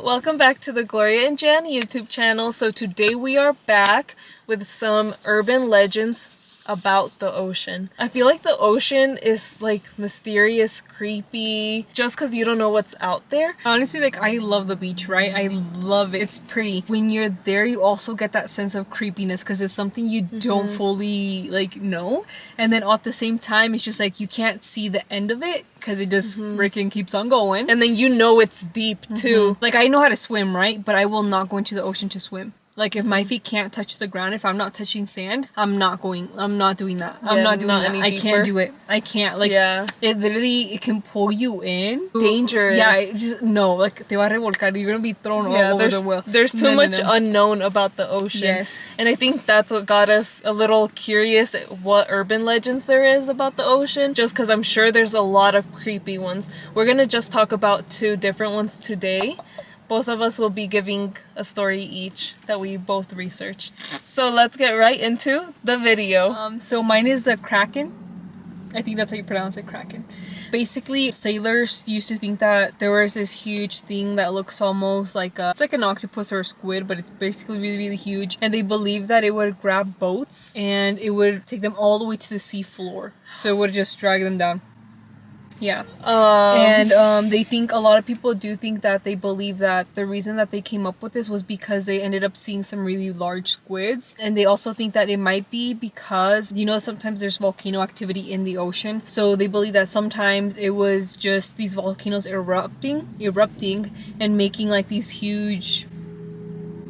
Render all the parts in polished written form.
welcome back to the Gloria and Jan YouTube channel. So today we are back with some urban legends about the ocean. I feel like the ocean is like mysterious, creepy, just because you don't know what's out there. Honestly, like, I love the beach, right? I love it. It's pretty. When you're there, you also get that sense of creepiness because it's something you don't fully like know. And then at the same time, it's just like you can't see the end of it because it just freaking keeps on going. And then you know it's deep too. Like, I know how to swim, right? But I will not go into the ocean to swim. Like, if my feet can't touch the ground, if I'm not touching sand, I'm not doing that. I'm not doing that. I can't do it. I can't. Like, it literally, it can pull you in. Dangerous. Yeah, it just, no. Like, te va a revolcar. You're gonna be thrown all over the well. There's too much unknown about the ocean. Yes. And I think that's what got us a little curious at what urban legends there is about the ocean. Just because I'm sure there's a lot of creepy ones. We're gonna just talk about 2 different ones today. Both of us will be giving a story each that we both researched. So let's get right into the video. So mine is the Kraken. I think that's how you pronounce it, Kraken. Basically, sailors used to think that there was this huge thing that looks almost like it's like an octopus or a squid, but it's basically really, really huge. And they believed that it would grab boats and it would take them all the way to the sea floor. So it would just drag them down. Yeah. And they think, a lot of people do think that they believe that the reason that they came up with this was because they ended up seeing some really large squids. And they also think that it might be because, you know, sometimes there's volcano activity in the ocean. So they believe that sometimes it was just these volcanoes erupting and making like these huge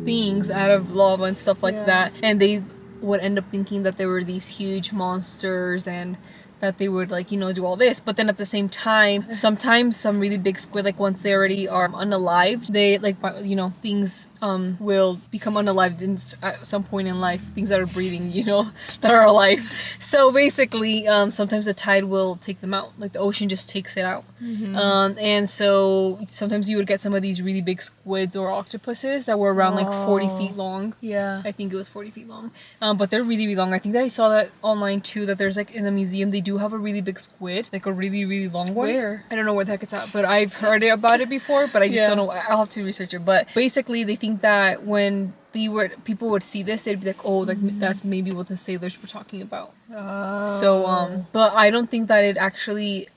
things out of lava and stuff like that. And they would end up thinking that there were these huge monsters and that they would, like, you know, do all this. But then at the same time, sometimes some really big squid, like, once they already are unalived, they, like, you know, things will become unalived at some point in life. Things that are breathing, you know, that are alive. So basically, sometimes the tide will take them out. Like, the ocean just takes it out. And so sometimes you would get some of these really big squids or octopuses that were around like 40 feet long. Yeah. I think it was 40 feet long. But they're really, really long. I think that I saw that online too, that there's like in the museum, they do have a really big squid, like a really, really long one. Where? I don't know where the heck it's at, but I've heard about it before, but I just don't know. I'll have to research it. But basically, they think that when people would see this, they'd be like, oh, like that's maybe what the sailors were talking about. So but I don't think that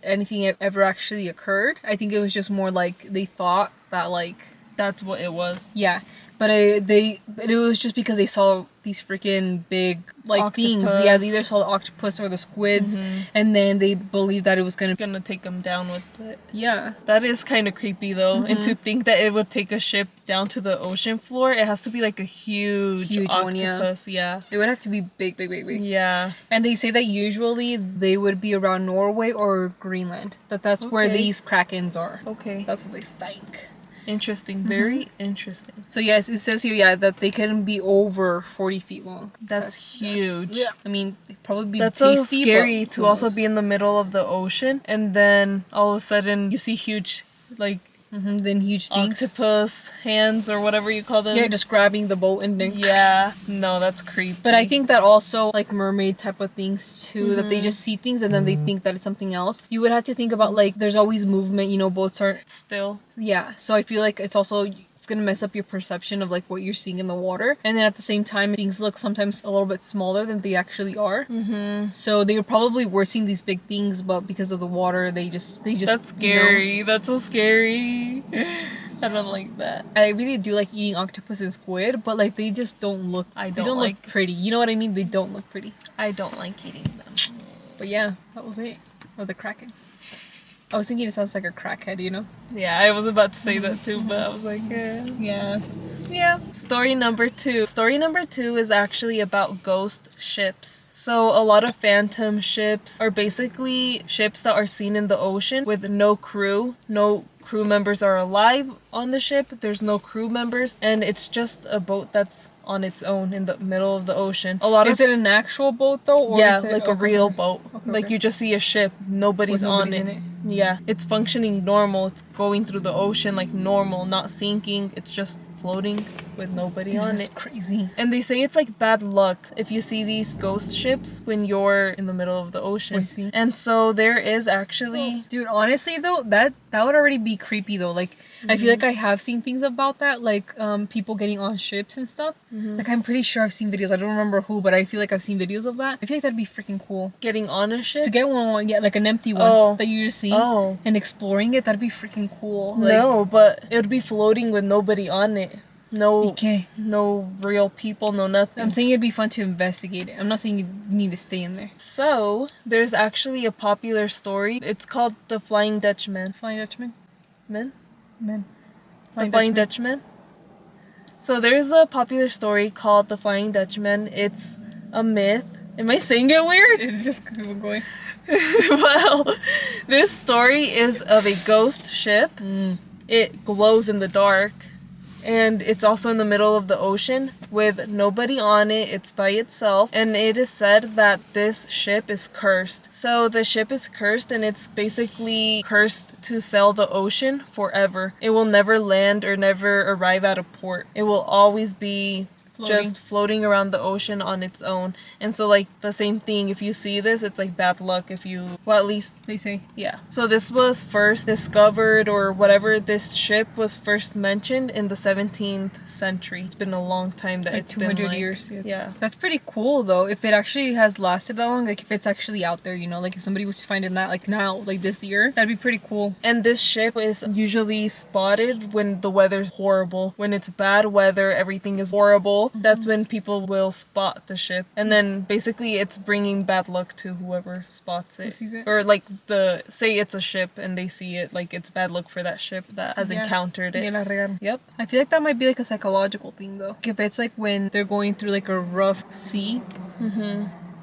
anything ever actually occurred. I think it was just more like they thought that, like, that's what it was. Yeah. But it was just because they saw these freaking big, like, octopus things. Yeah, they either saw the octopus or the squids, and then they believed that it was gonna take them down with it. Yeah. That is kind of creepy, though. And to think that it would take a ship down to the ocean floor, it has to be like a huge octopus. One, yeah. It would have to be big. Yeah. And they say that usually they would be around Norway or Greenland. That's where these krakens are. Okay. That's what they think. Interesting. Very interesting. So yes, it says here, that they can be over 40 feet long. That's huge. Yeah. I mean, it'd probably be that's tasty, so scary to also be in the middle of the ocean, and then all of a sudden you see huge, like, then huge things. Octopus hands or whatever you call them. Yeah, just grabbing the boat and then... Yeah. No, that's creepy. But I think that also, like, mermaid type of things too, that they just see things and then they think that it's something else. You would have to think about, like, there's always movement, you know, boats aren't still. Yeah, so I feel like it's gonna mess up your perception of, like, what you're seeing in the water. And then at the same time, things look sometimes a little bit smaller than they actually are. So they probably were seeing these big things, but because of the water, they just that's scary. You know? That's so scary. I don't like that. I really do like eating octopus and squid, but, like, they just don't look... They don't look pretty. You know what I mean? They don't look pretty. I don't like eating them. But yeah, that was it. Or the Kraken. I was thinking it sounds like a crackhead, you know? Yeah, I was about to say that too, but I was like, Yeah. Story number 2. Story number 2 is actually about ghost ships. So a lot of phantom ships are basically ships that are seen in the ocean with no crew. No crew members are alive on the ship. There's no crew members, and it's just a boat that's on its own in the middle of the ocean. Is it an actual boat though? Or yeah, is it, like a real boat. Like you just see a ship, nobody's on it. In it. Yeah, it's functioning normal. It's going through the ocean like normal, not sinking. It's just floating with nobody on That's it. crazy. And they say it's like bad luck if you see these ghost ships when you're in the middle of the ocean. I see. And so there is actually... Dude, honestly though, that would already be creepy though. Like, I feel like I have seen things about that, like people getting on ships and stuff. Like, I'm pretty sure I've seen videos. I don't remember who, but I feel like I've seen videos of that. I feel like that'd be freaking cool. Getting on a ship? To get one, yeah, like an empty one that you just see and exploring it, that'd be freaking cool. Like, No, but it would be floating with nobody on it. No, okay. no real people, no nothing. I'm saying it'd be fun to investigate it. I'm not saying you need to stay in there. So, there's actually a popular story. It's called The Flying Dutchman. Flying Dutchman? Men? Men. The Flying Dutchman? So, there's a popular story called The Flying Dutchman. It's a myth. Am I saying it weird? It's just keep going. Well, this story is of a ghost ship. It glows in the dark. And it's also in the middle of the ocean with nobody on it. It's by itself. And it is said that this ship is cursed. So the ship is cursed, and it's basically cursed to sail the ocean forever. It will never land or never arrive at a port. It will always be just floating around the ocean on its own. And so, like, the same thing, if you see this, it's like bad luck if you, well, at least they say. Yeah. So this was first discovered, or whatever, this ship was first mentioned in the 17th century. It's been a long time that Like it's 200 been, like, years. Yeah. That's pretty cool though, if it actually has lasted that long. Like, if it's actually out there, you know, like if somebody were to find it now, like this year, that'd be pretty cool. And this ship is usually spotted when the weather's horrible. When it's bad weather, everything is horrible. That's when people will spot the ship. And then basically it's bringing bad luck to whoever spots it. Who sees it? Or like say it's a ship and they see it, like it's bad luck for that ship that has encountered it. Yep. I feel like that might be like a psychological thing though. If it's like when they're going through like a rough sea.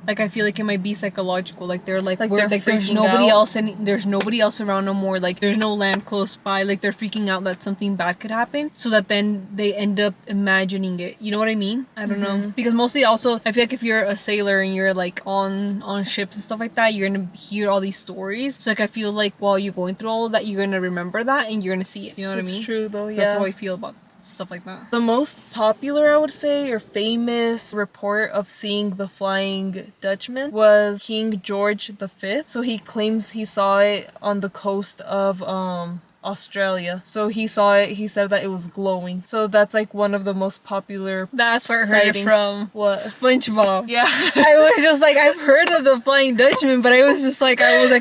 Like, I feel like it might be psychological. Like, they're like they're there's freaking nobody out. else, and there's nobody else around no more. Like, there's no land close by. Like, they're freaking out that something bad could happen. So that then they end up imagining it. You know what I mean? I don't know. Because mostly also, I feel like if you're a sailor and you're like on ships and stuff like that, you're gonna hear all these stories. So like, I feel like while you're going through all of that, you're gonna remember that and you're gonna see it. You know what I mean? It's true though. Yeah. That's how I feel about stuff like that. The most popular, I would say, or famous report of seeing the Flying Dutchman was King George V. So he claims he saw it on the coast of Australia. So he saw it, he said that it was glowing. So that's like one of the most popular That's where I heard it sightings. from. What? SpongeBob. Yeah. I was just like, I've heard of the Flying Dutchman, but I was like,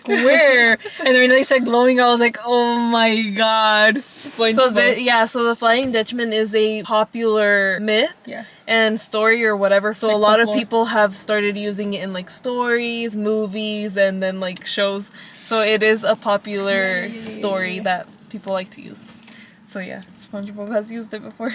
where? And then when they said glowing, I was like, oh my god, SpongeBob. So the Flying Dutchman is a popular myth. Yeah. And story or whatever. So Like a lot folklore. of people have started using it in like stories, movies, and then like shows. So it is a popular story that people like to use. So yeah, SpongeBob has used it before.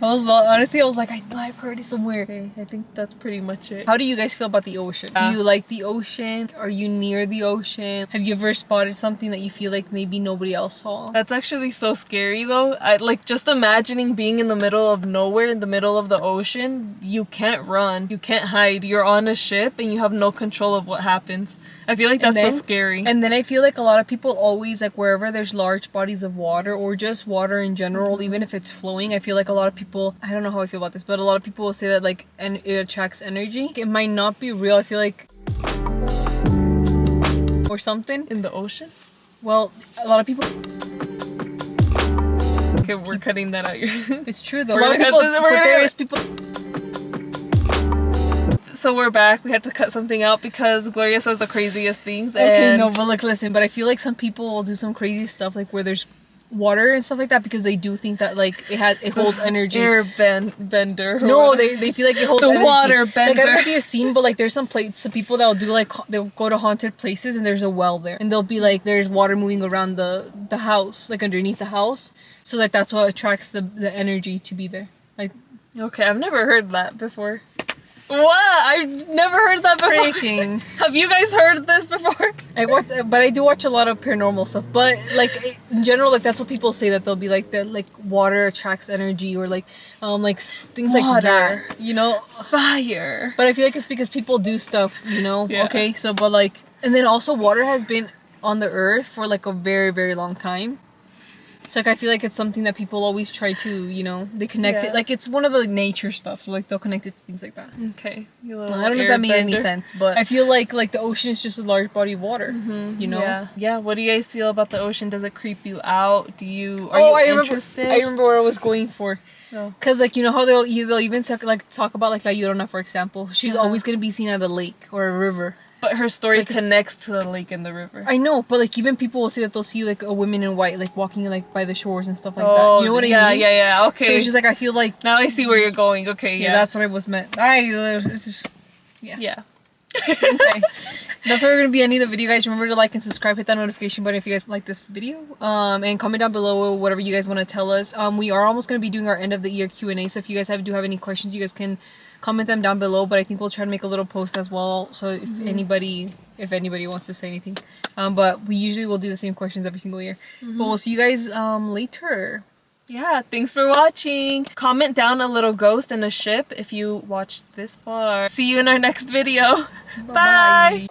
Honestly, I was like, I know I've heard it somewhere. Okay, I think that's pretty much it. How do you guys feel about the ocean? Do you like the ocean? Are you near the ocean? Have you ever spotted something that you feel like maybe nobody else saw? That's actually so scary though. I like just imagining being in the middle of nowhere, in the middle of the ocean. You can't run, you can't hide. You're on a ship and you have no control of what happens. I feel like that's so scary. And then I feel like a lot of people always, like, wherever there's large bodies of water or just water in general, even if it's flowing, I feel like a lot of people, I don't know how I feel about this, but a lot of people will say that like, and it attracts energy. It might not be real. I feel like, or something In the ocean? well, a lot of people, Okay, we're cutting that out. it's true though. We're A lot of gonna people, cut this- but there is people. So we're back. We had to cut something out because Gloria says the craziest things. Okay, and no, but like, listen, but I feel like some people will do some crazy stuff, like where there's water and stuff like that, because they do think that like it holds energy. Bender. No, they feel like it holds The energy. water Like, I don't know bender. if you've seen, but like there's some people that'll do like they'll go to haunted places and there's a well there, and they'll be like there's water moving around the house, like underneath the house, so like that's what attracts the energy to be there. Like, Okay, I've never heard that before. What? I've never heard that before. freaking. Have you guys heard this before? But I do watch a lot of paranormal stuff. But like in general, like that's what people say, that they'll be like that, like water attracts energy, or like things like Water. that. You know, Fire. but I feel like it's because people do stuff. You know. Yeah. Okay. So, but like, and then also water has been on the earth for like a very, very long time. So like I feel like it's something that people always try to, you know, they connect it. Like it's one of the nature stuff. So like they'll connect it to things like that. Okay. I don't know if that made any sense, but I feel like the ocean is just a large body of water. You know? Yeah. Yeah. What do you guys feel about the ocean? Does it creep you out? Are you interested? I remember what I was going for. Oh. Cause like you know how they'll even talk about like La Llorona, for example. She's always gonna be seen at a lake or a river. But her story connects to the lake and the river. I know, but like even people will say that they'll see like a woman in white like walking like by the shores and stuff like that. You know what I mean? Yeah. Okay. So it's just like I feel like now I see where you're going. Okay, yeah. That's what I was meant. It's just, yeah. Okay. That's where we're gonna be ending the video, guys. Remember to like and subscribe, hit that notification button if you guys like this video, and comment down below whatever you guys want to tell us. We are almost gonna be doing our end of the year Q&A, so if you guys do have any questions, you guys can comment them down below. But I think we'll try to make a little post as well, so if anybody wants to say anything, but we usually will do the same questions every single year. But we'll see you guys later. Yeah, thanks for watching. Comment down a little ghost and a ship if you watched this far. See you in our next video. Bye.